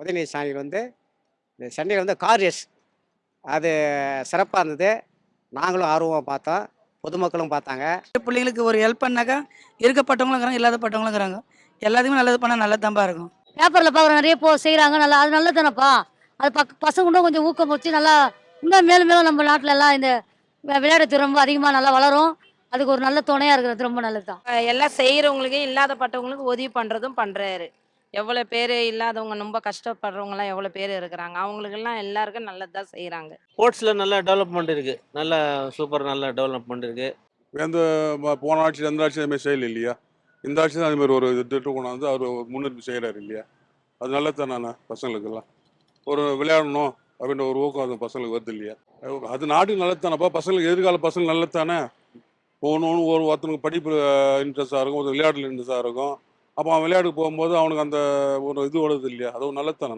உதயநிதி ஸ்டாலின் வந்து இந்த சென்னையில் வந்து கார் ரேஸ் அது சிறப்பாக இருந்தது. நாங்களும் ஆர்வமாக பார்த்தோம், பொதுமக்களும் பார்த்தாங்க. பிள்ளைங்களுக்கு ஒரு ஹெல்ப் பண்ணாக்கா இருக்கப்பட்டவங்களும் இருக்கிறாங்க, இல்லாதப்பட்டவங்களும் இருக்கிறாங்க. எல்லாத்துக்குமே நல்லது பண்ணால் நல்லது தான்ப்பா இருக்கும். பேப்பரில் பார்க்குற நிறைய செய்கிறாங்க, நல்லா அது நல்லது தானேப்பா. அது பசங்க இன்னும் கொஞ்சம் ஊக்கம் வச்சு நல்லா இன்னும் மேலும் மேலும் நம்ம நாட்டில் எல்லாம் இந்த விளையாட்டு ரொம்ப அதிகமாக நல்லா வளரும். அதுக்கு ஒரு நல்ல துணையாக இருக்கிறது ரொம்ப நல்லது தான். எல்லாம் செய்கிறவங்களுக்கு இல்லாதப்பட்டவங்களுக்கு உதவி பண்ணுறதும் பண்ணுறாரு. எவ்வளோ பேர் இல்லாதவங்க ரொம்ப கஷ்டப்படுறவங்கலாம் எவ்வளோ பேர் இருக்கிறாங்க, அவங்களுக்கெல்லாம் எல்லாருக்கும் நல்லது தான் செய்கிறாங்க. ஸ்போர்ட்ஸில் நல்ல டெவலப்மெண்ட் இருக்குது, நல்ல சூப்பர் நல்ல டெவலப்மெண்ட் இருக்குது. எந்த போன ஆட்சி எந்த ஆட்சி அதுமாதிரி செய்யலை இல்லையா? இந்த ஆட்சி தான் அதுமாதிரி ஒரு திட்டம் கொண்டாந்து அவர் முன்னெடுப்பு செய்கிறாரு இல்லையா? அது நல்லது தானே பசங்களுக்கெல்லாம். ஒரு விளையாடணும் அப்படின்ற ஒரு ஊக்கம் அது பசங்களுக்கு வருது இல்லையா? அது நாட்டுக்கு நல்லது தானேப்பா, பசங்களுக்கு எதிர்கால பசங்க நல்லது தானே. ஒன்று ஒருத்தனுக்கு படிப்பு இன்ட்ரெஸ்டாக இருக்கும், ஒரு விளையாட்டில் இன்ட்ரெஸ்டாக இருக்கும். அப்போ அவன் விளையாட்டுக்கு போகும்போது அவனுக்கு அந்த ஒரு இது வருது இல்லையா? அது ஒரு நல்லது தானே.